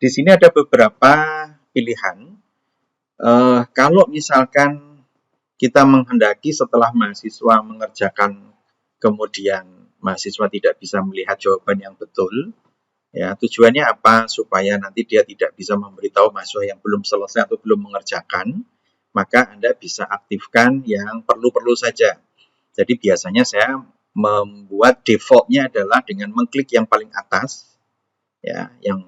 Di sini ada beberapa pilihan. Kalau misalkan kita menghendaki setelah mahasiswa mengerjakan, kemudian mahasiswa tidak bisa melihat jawaban yang betul, ya tujuannya apa? Supaya nanti dia tidak bisa memberitahu mahasiswa yang belum selesai atau belum mengerjakan, maka Anda bisa aktifkan yang perlu-perlu saja. Jadi biasanya saya membuat defaultnya adalah dengan mengklik yang paling atas, ya, yang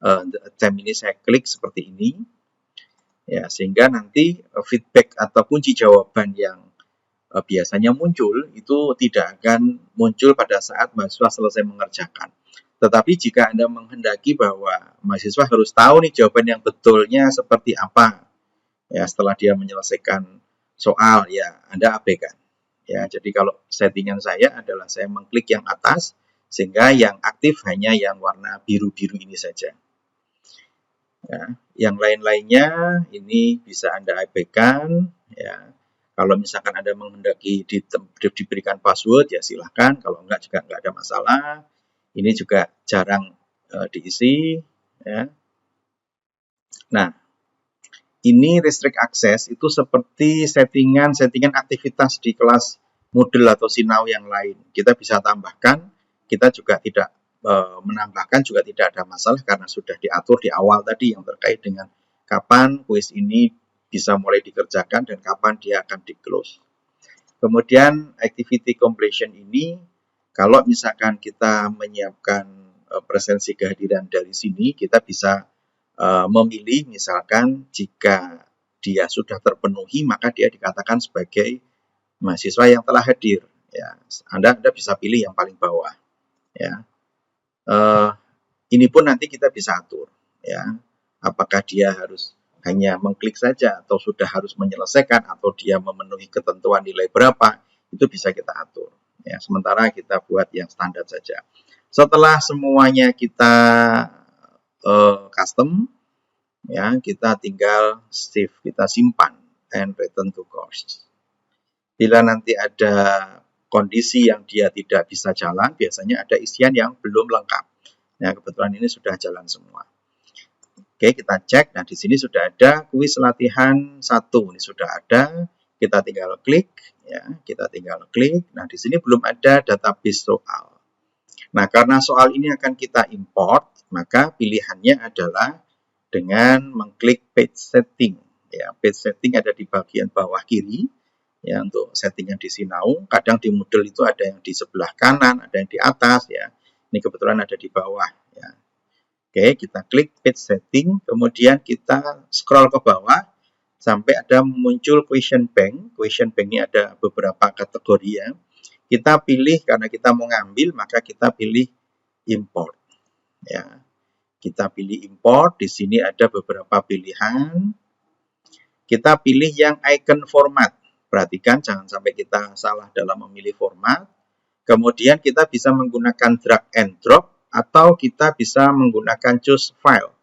attempt ini saya klik seperti ini, ya, sehingga nanti feedback atau kunci jawaban yang biasanya muncul itu tidak akan muncul pada saat mahasiswa selesai mengerjakan. Tetapi jika Anda menghendaki bahwa mahasiswa harus tahu nih jawaban yang betulnya seperti apa, ya setelah dia menyelesaikan soal, ya Anda abaikan. Ya, jadi kalau settingan saya adalah saya mengklik yang atas sehingga yang aktif hanya yang warna biru-biru ini saja. Ya, yang lain-lainnya ini bisa Anda abaikan. Ya, kalau misalkan Anda menghendaki diberikan password, ya silahkan. Kalau enggak juga enggak ada masalah. Ini juga jarang diisi. Ya. Nah, ini restrict access itu seperti settingan aktivitas di kelas Moodle atau Sinau yang lain. Kita bisa tambahkan, kita juga tidak menambahkan juga tidak ada masalah karena sudah diatur di awal tadi yang terkait dengan kapan kuis ini bisa mulai dikerjakan dan kapan dia akan di-close. Kemudian activity completion ini, kalau misalkan kita menyiapkan presensi kehadiran dari sini, kita bisa memilih misalkan jika dia sudah terpenuhi maka dia dikatakan sebagai mahasiswa yang telah hadir. Ya, Anda bisa pilih yang paling bawah. Ya, ini pun nanti kita bisa atur. Ya, apakah dia harus hanya mengklik saja atau sudah harus menyelesaikan atau dia memenuhi ketentuan nilai berapa, itu bisa kita atur. Ya, sementara kita buat yang standar saja. Setelah semuanya kita custom, ya kita tinggal save, kita simpan and return to course. Bila nanti ada kondisi yang dia tidak bisa jalan, biasanya ada isian yang belum lengkap. Nah, kebetulan ini sudah jalan semua. Oke, kita cek. Nah, di sini sudah ada kuis latihan 1. Ini sudah ada. Kita tinggal klik, ya. Kita tinggal klik. Nah, di sini belum ada database soal. Nah, karena soal ini akan kita import, maka pilihannya adalah dengan mengklik page setting. Ya, page setting ada di bagian bawah kiri. Ya, untuk settingan di Sinau. Kadang di Moodle itu ada yang di sebelah kanan, ada yang di atas, ya. Ini kebetulan ada di bawah, ya. Oke, kita klik page setting, kemudian kita scroll ke bawah sampai ada muncul question bank. Question bank ini ada beberapa kategori, ya. Kita pilih, karena kita mau ngambil, maka kita pilih import. Ya, kita pilih import. Di sini ada beberapa pilihan. Kita pilih yang icon format. Perhatikan, jangan sampai kita salah dalam memilih format. Kemudian kita bisa menggunakan drag and drop atau kita bisa menggunakan choose file.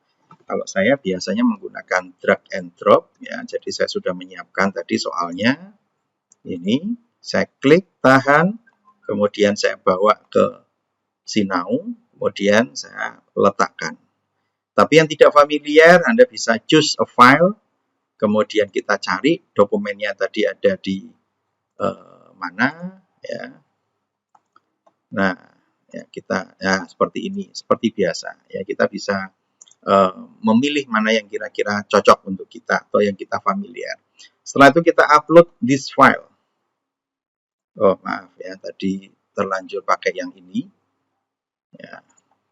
Kalau saya biasanya menggunakan drag and drop, ya. Jadi saya sudah menyiapkan tadi soalnya. Ini saya klik, tahan, kemudian saya bawa ke Sinau, kemudian saya letakkan. Tapi yang tidak familiar, Anda bisa choose a file, kemudian kita cari dokumennya tadi ada di mana, ya. Nah, ya kita ya seperti ini, seperti biasa. Ya, kita bisa memilih mana yang kira-kira cocok untuk kita atau yang kita familiar. Setelah itu kita upload this file. Oh, maaf ya, tadi terlanjur pakai yang ini. Ya,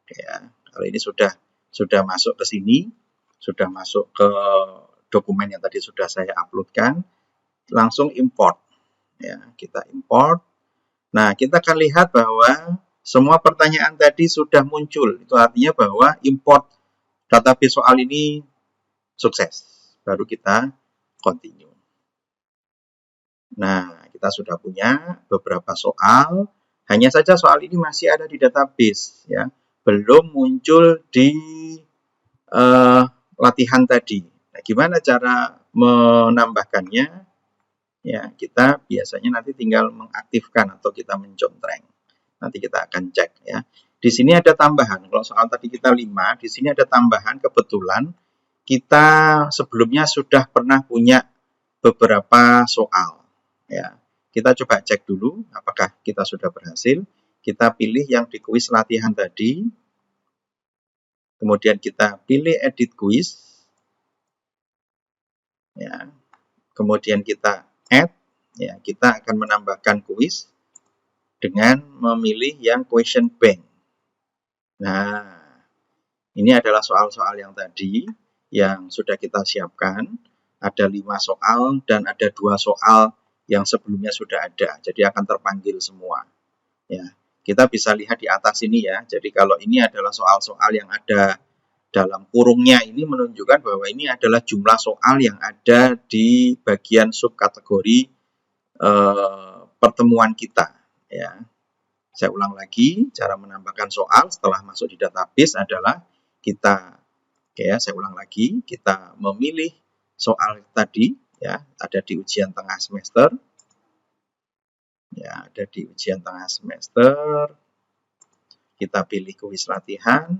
ya. Kalau ini sudah masuk ke sini, sudah masuk ke dokumen yang tadi sudah saya uploadkan, langsung import. Ya, kita import. Nah, kita akan lihat bahwa semua pertanyaan tadi sudah muncul. Itu artinya bahwa import database soal ini sukses. Baru kita continue. Nah, kita sudah punya beberapa soal. Hanya saja soal ini masih ada di database, ya, belum muncul di latihan tadi. Nah, gimana cara menambahkannya? Ya, kita biasanya nanti tinggal mengaktifkan atau kita mencontreng. Nanti kita akan cek, ya. Di sini ada tambahan. Kalau soal tadi kita 5, di sini ada tambahan kebetulan kita sebelumnya sudah pernah punya beberapa soal. Ya, kita coba cek dulu apakah kita sudah berhasil. Kita pilih yang di kuis latihan tadi. Kemudian kita pilih edit kuis. Ya. Kemudian kita add. Ya, kita akan menambahkan kuis dengan memilih yang question bank. Nah, ini adalah soal-soal yang tadi yang sudah kita siapkan. Ada 5 soal dan ada 2 soal yang sebelumnya sudah ada. Jadi akan terpanggil semua. Ya, kita bisa lihat di atas ini ya. Jadi kalau ini adalah soal-soal yang ada dalam kurungnya, ini menunjukkan bahwa ini adalah jumlah soal yang ada di bagian subkategori pertemuan kita. Ya, saya ulang lagi, cara menambahkan soal setelah masuk di database adalah kita, saya ulang lagi, kita memilih soal tadi, ya, ada di ujian tengah semester, ya, ada di ujian tengah semester, kita pilih kuis latihan.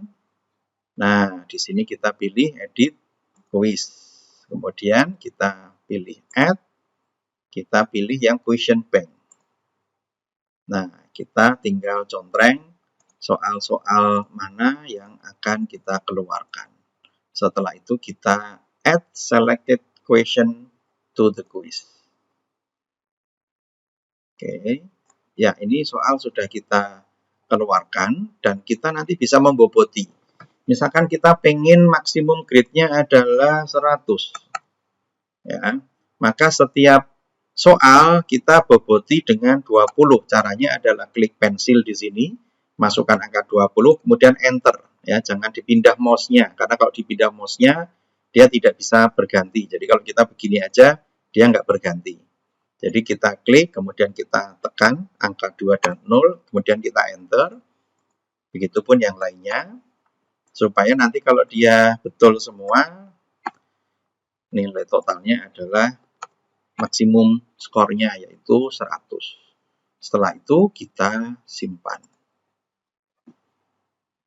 Nah, di sini kita pilih edit kuis, kemudian kita pilih add, kita pilih yang question bank. Nah, kita tinggal contreng soal-soal mana yang akan kita keluarkan. Setelah itu kita add selected question to the quiz. Oke, ya ini soal sudah kita keluarkan dan kita nanti bisa memboboti. Misalkan kita pengen maksimum grade-nya adalah 100. Ya, maka setiap soal kita boboti dengan 20. Caranya adalah klik pensil di sini, masukkan angka 20, kemudian enter. Ya, jangan dipindah mouse-nya, karena kalau dipindah mouse-nya, dia tidak bisa berganti. Jadi kalau kita begini aja, dia nggak berganti. Jadi kita klik, kemudian kita tekan angka 2 dan 0, kemudian kita enter. Begitupun yang lainnya, supaya nanti kalau dia betul semua, nilai totalnya adalah maksimum skornya yaitu 100. Setelah itu kita simpan.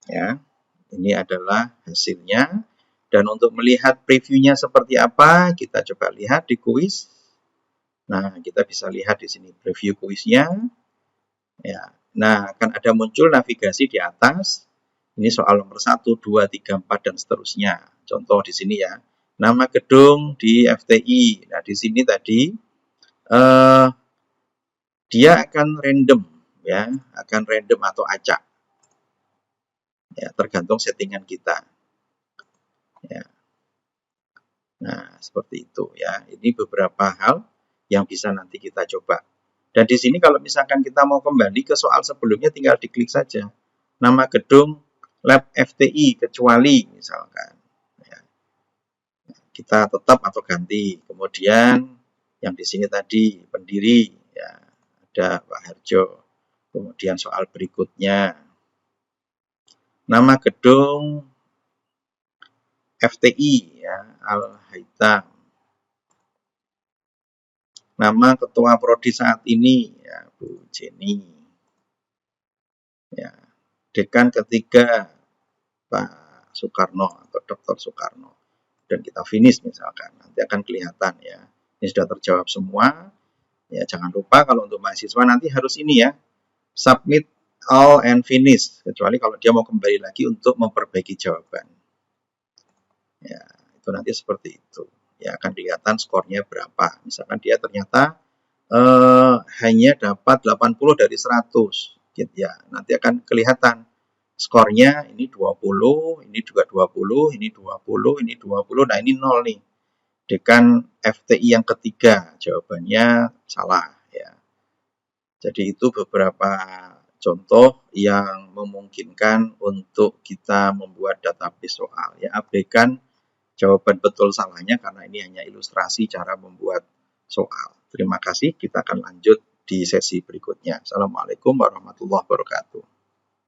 Ya, ini adalah hasilnya. Dan untuk melihat previewnya seperti apa, kita coba lihat di kuis. Nah, kita bisa lihat di sini preview kuisnya. Ya, nah akan ada muncul navigasi di atas. Ini soal nomor 1, 2, 3, 4 dan seterusnya. Contoh di sini ya. Nama gedung di FTI. Nah, di sini tadi dia akan random, ya, akan random atau acak, ya, tergantung settingan kita. Ya. Nah, seperti itu ya. Ini beberapa hal yang bisa nanti kita coba. Dan di sini kalau misalkan kita mau kembali ke soal sebelumnya, tinggal diklik saja. Nama gedung Lab FTI kecuali misalkan. Ya. Kita tetap atau ganti. Kemudian yang di sini tadi pendiri, ya, ada Pak Harjo. Kemudian soal berikutnya, nama gedung FTI, ya, Al-Haitam. Nama ketua prodi saat ini, ya, Bu Jenny. Ya, dekan ketiga Pak Soekarno atau Dr. Soekarno. Dan kita finish misalkan, nanti akan kelihatan ya. Ini sudah terjawab semua. Ya, jangan lupa kalau untuk mahasiswa nanti harus ini ya, submit all and finish, kecuali kalau dia mau kembali lagi untuk memperbaiki jawaban. Ya, itu nanti seperti itu. Ya, akan kelihatan skornya berapa. Misalkan dia ternyata hanya dapat 80 dari 100. Gitu ya. Nanti akan kelihatan skornya ini 20, ini juga 20, ini 20, ini 20. Nah, ini 0 nih. Dekan FTI yang ketiga, jawabannya salah ya. Jadi itu beberapa contoh yang memungkinkan untuk kita membuat database soal. Ya, abaikan jawaban betul salahnya karena ini hanya ilustrasi cara membuat soal. Terima kasih, kita akan lanjut di sesi berikutnya. Assalamualaikum warahmatullahi wabarakatuh.